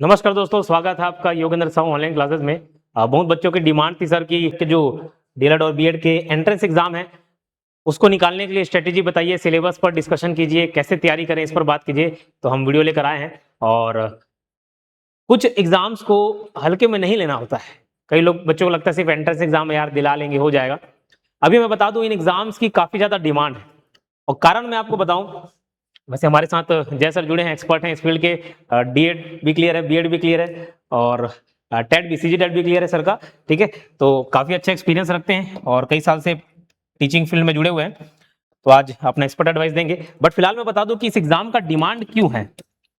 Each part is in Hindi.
नमस्कार दोस्तों, स्वागत है आपका योगेंद्र साहू ऑनलाइन क्लासेस में। बहुत बच्चों की डिमांड थी सर कि जो डीएलएड और बीएड के एंट्रेंस एग्जाम है उसको निकालने के लिए स्ट्रेटेजी बताइए, सिलेबस पर डिस्कशन कीजिए, कैसे तैयारी करें इस पर बात कीजिए। तो हम वीडियो लेकर आए हैं और कुछ एग्जाम्स को हल्के में नहीं लेना होता है। कई लोग बच्चों को लगता है सिर्फ एंट्रेंस एग्जाम है यार, दिला लेंगे हो जाएगा। अभी मैं बता दूं इन एग्जाम्स की काफी ज्यादा डिमांड है और कारण मैं आपको बताऊं। वैसे हमारे साथ जय सर जुड़े हैं, एक्सपर्ट हैं इस फील्ड के। डीएड भी क्लियर है, बीएड भी क्लियर है और टेट भी, सीजी टेट भी क्लियर है सर का। ठीक है, तो काफी अच्छा एक्सपीरियंस रखते हैं और कई साल से टीचिंग फील्ड में जुड़े हुए हैं, तो आज अपना एक्सपर्ट एडवाइस देंगे। बट फिलहाल मैं बता दूं कि इस एग्जाम का डिमांड क्यों है,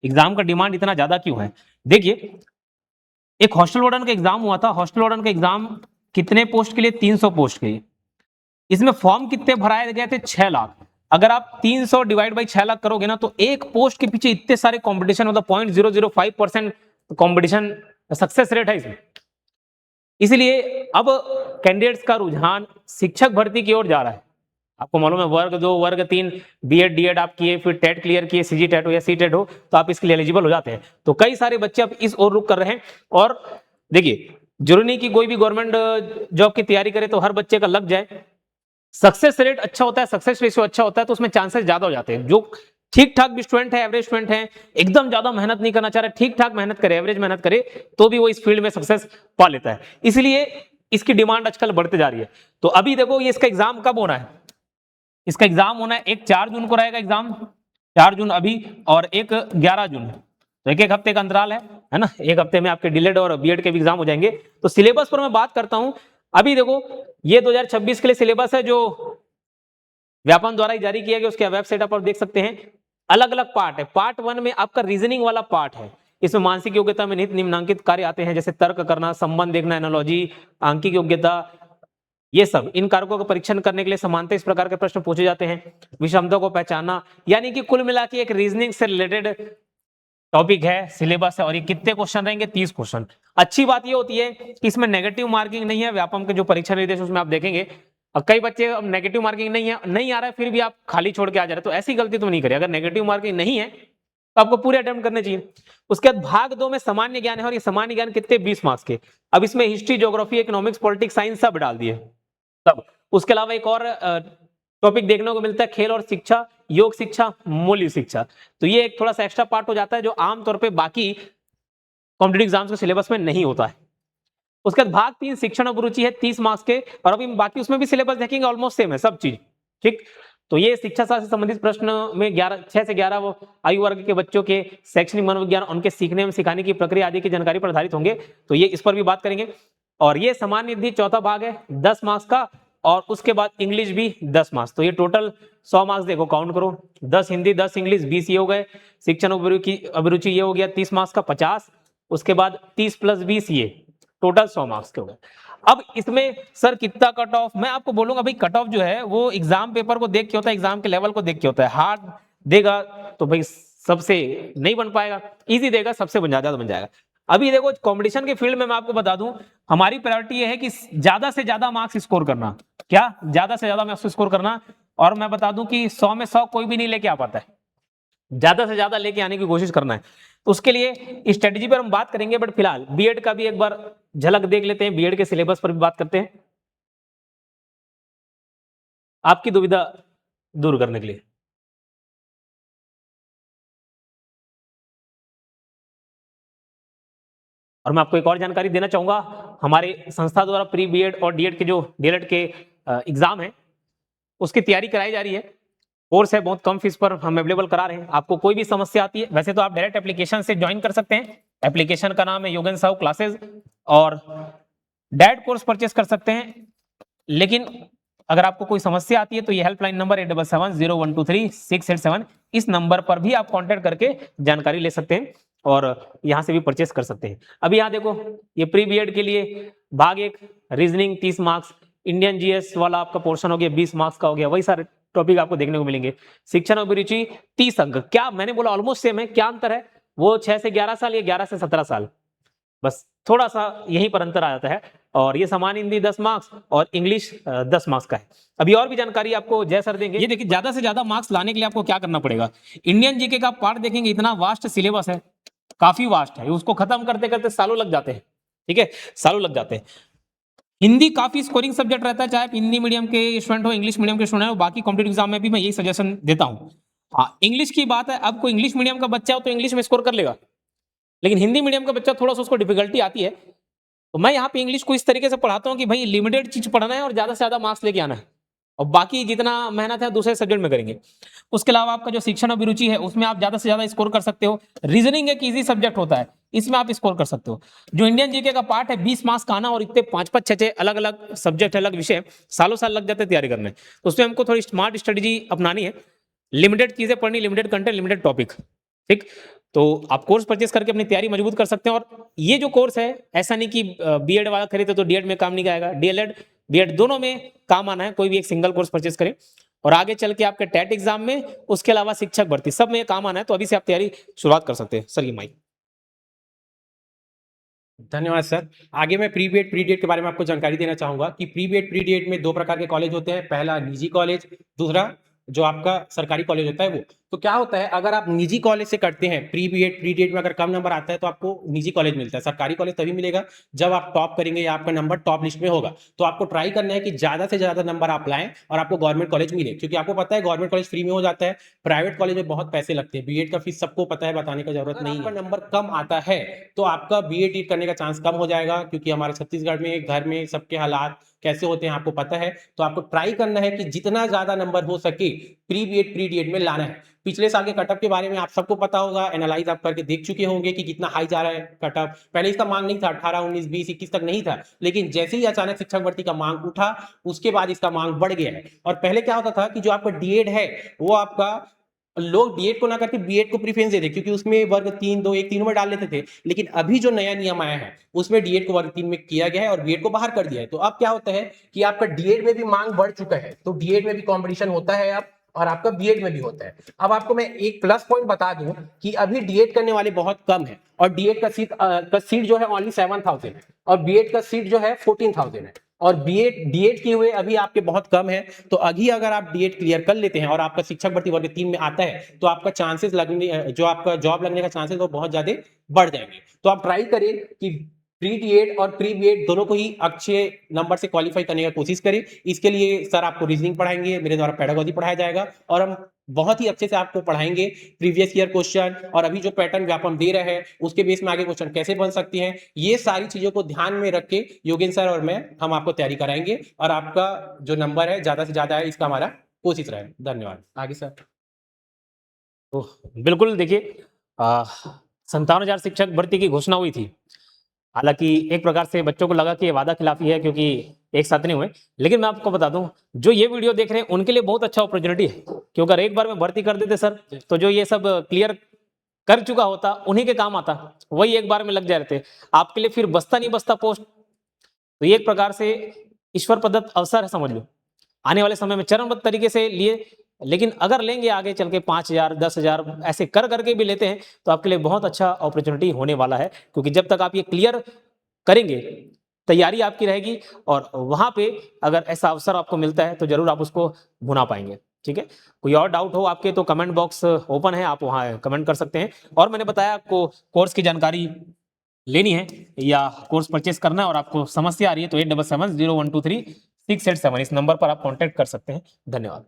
एग्जाम का डिमांड इतना ज्यादा क्यों है। देखिए, एक हॉस्टल वार्डन का एग्जाम हुआ था। हॉस्टल वार्डन का एग्जाम कितने पोस्ट के लिए? 300 पोस्ट के लिए। इसमें फॉर्म कितने भराए गए थे? 6 लाख। अगर आप 300 डिवाइड बाई 6 लाख करोगे ना, तो एक पोस्ट के पीछे इतने सारे कंपटीशन, मतलब 0.005% कंपटीशन सक्सेस रेट है इसमें। इसलिए अब कैंडिडेट्स का रुझान शिक्षक भर्ती की ओर जा रहा है। आपको मालूम है, वर्ग 2, वर्ग 3 बीएड डीएड आप किए, फिर टेट क्लियर किए, सीजी टेट हो या सी टेट हो, तो आप इसके लिए एलिजिबल हो जाते हैं। तो कई सारे बच्चे अब इस ओर रुख कर रहे हैं। और देखिए, जरूरी नहीं कि कोई भी गवर्नमेंट जॉब की तैयारी करे तो हर बच्चे का लग जाए। सक्सेस रेट अच्छा होता है, सक्सेस रेशियो अच्छा होता है, तो उसमें चांसेस ज्यादा हो जाते हैं। जो ठीक ठाक भी स्टूडेंट है, एवरेज स्टूडेंट है, एकदम ज्यादा मेहनत नहीं करना चाह रहे, ठीक ठाक मेहनत करे, एवरेज मेहनत करे, तो भी वो इस फील्ड में सक्सेस पा लेता है। इसलिए इसकी डिमांड आजकल बढ़ते जा रही है। तो अभी देखो, ये इसका एग्जाम कब होना है? इसका एग्जाम होना है, एक 4 जून को रहेगा एग्जाम, 4 जून अभी, और एक 11 जून। तो एक हफ्ते का अंतराल है ना। एक हफ्ते में आपके डीएलएड और बीएड के भी एग्जाम हो जाएंगे। तो सिलेबस पर मैं बात करता हूं। अभी देखो, ये 2026 के लिए सिलेबस है जो व्यापम द्वारा ही जारी किया गया, उसके वेबसाइट पर देख सकते हैं। अलग अलग पार्ट है। पार्ट 1 में आपका रीजनिंग वाला पार्ट है। इसमें मानसिक योग्यता में निहित निम्नांकित कार्य आते हैं, जैसे तर्क करना, संबंध देखना, एनालॉजी, आंकिक योग्यता, ये सब। इन कारकों का परीक्षण करने के लिए समानता इस प्रकार के प्रश्न पूछे जाते हैं। विषमता को पहचानना, यानी कि कुल मिला के एक रीजनिंग से रिलेटेड टॉपिक है, सिलेबस है। और ये कितने क्वेश्चन रहेंगे? 30 क्वेश्चन। अच्छी बात ये होती है कि इसमें नेगेटिव मार्किंग नहीं है। व्यापम के जो परीक्षा निर्देश उसमें आप देखेंगे, अब कई बच्चे, अब नेगेटिव मार्किंग नहीं है, नहीं आ रहा है, फिर भी आप खाली छोड़ के आ जा रहे, तो ऐसी गलती तो नहीं करिए। अगर नेगेटिव मार्किंग नहीं है तो आपको पूरे अटेम्प्ट करने चाहिए। उसके बाद भाग 2 में सामान्य ज्ञान है, और ये सामान्य ज्ञान कितने? 20 मार्क्स के। अब इसमें history, geography, economics, politics, science सब डाल दिए सब। उसके अलावा एक और टॉपिक देखने को मिलता है, खेल और शिक्षा, योग शिक्षा, मूल्य शिक्षा। तो ये एक थोड़ा सा एक्स्ट्रा पार्ट हो जाता है, जो आमतौर पर बाकी कॉम्पिटेटिव एग्जाम्स के सिलेबस में नहीं होता है। उसके बाद भाग 3 शिक्षण और रुचि है, 30 मार्क्स के। और अभी बाकी उसमें भी सिलेबस देखेंगे, ऑलमोस्ट सेम है सब चीज। ठीक, तो ये शिक्षा शास्त्र से संबंधित प्रश्न में 6 से 11 वो आयु वर्ग के बच्चों के शैक्षणिक मनोविज्ञान, उनके सीखने में सिखाने की प्रक्रिया आदि की जानकारी पर आधारित होंगे। तो ये इस पर भी बात करेंगे। और ये सामान्य निधि चौथा भाग है, 10 मार्क्स का। और उसके बाद इंग्लिश भी 10 मार्क्स। तो ये टोटल 100 मार्क्स, देखो काउंट करो, 10 हिंदी, 10 इंग्लिश, 20 ये हो गए। शिक्षण अभिरुचि ये हो गया 30 मार्क्स का, 50। उसके बाद 30 + 20 ये टोटल 100 मार्क्स के हो गए। अब इसमें सर कितना कट ऑफ, मैं आपको बोलूंगा भाई, कट ऑफ जो है वो एग्जाम पेपर को देख के होता है, एग्जाम के लेवल को देख के होता है। हार्ड देगा तो भाई सबसे नहीं बन पाएगा, इजी देगा सबसे बन ज्यादा बन जाएगा। अभी देखो, कंपटीशन के फील्ड में मैं आपको बता दूं, हमारी प्रायोरिटी ये है कि ज्यादा से ज्यादा मार्क्स स्कोर करना। क्या? ज्यादा से ज्यादा मार्क्स स्कोर करना। और मैं बता दूं कि 100 में 100 कोई भी नहीं लेके आ पाता है, ज्यादा से ज्यादा लेके आने की कोशिश करना है। तो उसके लिए स्ट्रेटेजी पर हम बात करेंगे। बट फिलहाल बीएड का भी एक बार झलक देख लेते हैं, बीएड के सिलेबस पर भी बात करते हैं, आपकी दुविधा दूर करने के लिए। और मैं आपको एक और जानकारी देना चाहूंगा, हमारे संस्था द्वारा प्री बीएड और डीएड के जो डीएलएड के एग्जाम है उसकी तैयारी कराई जा रही है। कोर्स है, बहुत कम फीस पर हम अवेलेबल करा रहे हैं। आपको कोई भी समस्या आती है, वैसे तो आप डायरेक्ट एप्लीकेशन से ज्वाइन कर सकते हैं। एप्लीकेशन का नाम है योगेंद्र साहू क्लासेस, और डायरेक्ट कोर्स परचेस कर सकते हैं। लेकिन अगर आपको कोई समस्या आती है तो ये हेल्पलाइन नंबर 8770123687, इस नंबर पर भी आप कांटेक्ट करके जानकारी ले सकते हैं और यहां से भी परचेस कर सकते हैं। अभी यहाँ देखो, ये प्री बीएड के लिए भाग 1 रीजनिंग 30 मार्क्स, इंडियन जीएस वाला आपका पोर्शन हो गया 20 मार्क्स का हो गया। वही सारे टॉपिक आपको देखने को मिलेंगे। शिक्षण अभिरुचि 30 अंक। क्या मैंने बोला ऑलमोस्ट सेम है, क्या अंतर है? वो 6 से 11 साल, ये 11 से 17 साल, बस थोड़ा सा यहीं पर अंतर आ जाता है। और ये सामान्य हिंदी 10 मार्क्स और इंग्लिश 10 मार्क्स का है। अभी और भी जानकारी आपको जय सर देंगे। ये देखिए, ज्यादा से ज्यादा मार्क्स लाने के लिए आपको क्या करना पड़ेगा। इंडियन जीके का पार्ट देखेंगे, इतना वास्ट सिलेबस है, काफी वास्ट है, उसको खत्म करते करते सालों लग जाते हैं, ठीक है, सालों लग जाते हैं। हिंदी काफी स्कोरिंग सब्जेक्ट रहता है, चाहे आप हिंदी मीडियम के स्टूडेंट हो, इंग्लिश मीडियम के स्टूडेंट हो, बाकी कॉम्पिटेटिव एग्जाम में भी मैं यही सजेशन देता हूं। हाँ, इंग्लिश की बात है, अब कोई इंग्लिश मीडियम का बच्चा हो तो इंग्लिश में स्कोर कर लेगा, लेकिन हिंदी मीडियम का बच्चा थोड़ा सा उसको डिफिकल्टी आती है, तो मैं यहाँ पे इंग्लिश को इस तरीके से पढ़ाता हूँ कि भाई लिमिटेड चीज पढ़ना है और ज्यादा से ज्यादा मार्क्स लेके आना है, और बाकी जितना मेहनत है दूसरे सब्जेक्ट में करेंगे। उसके अलावा आपका जो शिक्षण अभिरुचि है उसमें आप ज्यादा से ज्यादा स्कोर कर सकते हो। रीजनिंग एक इजी सब्जेक्ट होता है, इसमें आप स्कोर कर सकते हो। जो इंडियन जीके का पार्ट है 20 मार्क्स का आना, और इतने 5-5 6-6 अलग अलग सब्जेक्ट, अलग विषय, सालों साल लग जाते हैं तैयारी करने, तो उसमें हमको थोड़ी स्मार्ट स्ट्रेटेजी अपनानी है, लिमिटेड चीजें पढ़नी, लिमिटेड कंटेंट, लिमिटेड टॉपिक, ठीक। तो आप कोर्स परचेस करके अपनी तैयारी मजबूत कर सकते हैं। और ये जो कोर्स है, ऐसा नहीं कि बीएड वाला खरीदे तो डीएड में काम नहीं आएगा, डीएलएड बीएड दोनों में काम आना है, कोई भी एक सिंगल कोर्स परचेस करें और आगे चल के आपके टेट एग्जाम में, उसके अलावा शिक्षक भर्ती, सब में ये काम आना है, तो अभी से आप तैयारी शुरुआत कर सकते हैं। सर ये माइक। धन्यवाद सर। आगे मैं प्री बीएड प्री डीएड के बारे में आपको जानकारी देना चाहूंगा कि प्री बीएड प्री डीएड में दो प्रकार के कॉलेज होते हैं, पहला निजी कॉलेज, दूसरा जो आपका सरकारी कॉलेज होता है वो। तो क्या होता है, अगर आप निजी कॉलेज से करते हैं प्री बीएड प्री डीएड में अगर कम नंबर आता है तो आपको निजी कॉलेज मिलता है। सरकारी कॉलेज तभी मिलेगा जब आप टॉप करेंगे या आपका नंबर टॉप लिस्ट में होगा। तो आपको ट्राई करना है कि ज्यादा से ज्यादा नंबर आप लाएं और आपको गवर्नमेंट कॉलेज मिले, क्योंकि आपको पता है गवर्नमेंट कॉलेज फ्री में हो जाता है, प्राइवेट कॉलेज में बहुत पैसे लगते हैं। बीएड का फीस सबको पता है, बताने की जरूरत नहीं है। अगर नंबर कम आता है तो आपका बीएड करने का चांस कम हो जाएगा, क्योंकि हमारे छत्तीसगढ़ में घर में सबके हालात कैसे होते हैं आपको पता है। तो आपको ट्राई करना है कि जितना ज्यादा नंबर हो सके प्री बीएड प्री डीएड में लाना है। पिछले साल के कटअप के बारे में आप सबको पता होगा, एनालाइज आप करके देख चुके होंगे कि कितना हाई जा रहा है कटअप। पहले इसका मांग नहीं था, 18 19 20 21 तक नहीं था, लेकिन जैसे ही अचानक शिक्षक भर्ती का मांग उठा उसके बाद इसका मांग बढ़ गया है। और पहले क्या होता था कि जो आपका डीएड है वो आपका, लोग बीएड को ना करके बीएड को प्रीफरेंस देते, क्योंकि उसमें वर्ग 3 2 1 तीनों में डाल लेते थे। लेकिन अभी जो नया नियम आया है उसमें डीएड को वर्ग 3 में किया गया है और बीएड को बाहर कर दिया है। तो अब क्या होता है कि आपका डीएड में भी मांग बढ़ चुका है, तो डीएड में भी कंपटीशन होता है अब, और आपका बीएड में भी होता है। अब आपको मैं एक प्लस पॉइंट बता दूं कि अभी डीएड करने वाले बहुत कम है, और डीएड का सीट जो है ओनली 7000 है, और बीएड का सीट जो है 14000 है, और बीएड डीएड किए हुए अभी आपके बहुत कम है। तो अभी अगर आप डीएड क्लियर कर लेते हैं और आपका शिक्षक भर्ती वर्ग 3 में आता है तो आपका चांसेस लगने, जो आपका जॉब लगने का चांसेस वो बहुत ज्यादा बढ़ जाएंगे। तो आप ट्राई करें कि प्री डीएड और प्री बीएड दोनों को ही अच्छे नंबर से क्वालिफाई करने की कोशिश करें। इसके लिए सर आपको रीजनिंग पढ़ाएंगे, मेरे द्वारा पेडागोजी पढ़ाया जाएगा, और हम बहुत ही अच्छे से आपको पढ़ाएंगे प्रीवियस ईयर क्वेश्चन, और अभी जो पैटर्न व्यापम दे रहे हैं उसके बेस में आगे क्वेश्चन कैसे बन सकते हैं, ये सारी चीजों को ध्यान में रख के योगेंद्र सर और मैं हम आपको तैयारी कराएंगे, और आपका जो नंबर है ज्यादा से ज्यादा है इसका हमारा कोशिश रहे। धन्यवाद। आगे सर। तो बिल्कुल देखिए, 57,000 शिक्षक भर्ती की घोषणा हुई थी। हालांकि एक प्रकार से बच्चों को लगा कि ये वादा खिलाफी है, क्योंकि एक साथ नहीं हुए। लेकिन मैं आपको बता दूं, जो ये वीडियो देख रहे हैं उनके लिए बहुत अच्छा अपॉर्चुनिटी है, क्योंकि अगर एक बार में भर्ती कर देते सर, तो जो ये सब क्लियर कर चुका होता उन्हीं के काम आता, वही एक बार में लग जाए थे आपके लिए, फिर बसता नहीं बसता पोस्ट। तो ये एक प्रकार से ईश्वर प्रदत्त अवसर है, समझ लो, आने वाले समय में चरणबद्ध तरीके से लिए। लेकिन अगर लेंगे आगे चल के 5,000 10,000 ऐसे कर करके भी लेते हैं तो आपके लिए बहुत अच्छा अपॉर्चुनिटी होने वाला है, क्योंकि जब तक आप ये क्लियर करेंगे, तैयारी आपकी रहेगी, और वहां पे अगर ऐसा अवसर आपको मिलता है तो जरूर आप उसको भुना पाएंगे। ठीक है, कोई और डाउट हो आपके तो कमेंट बॉक्स ओपन है, आप वहां कमेंट कर सकते हैं। और मैंने बताया आपको कोर्स की जानकारी लेनी है या कोर्स परचेस करना है और आपको समस्या आ रही है तो 8770123687 इस नंबर पर आप कांटेक्ट कर सकते हैं। धन्यवाद।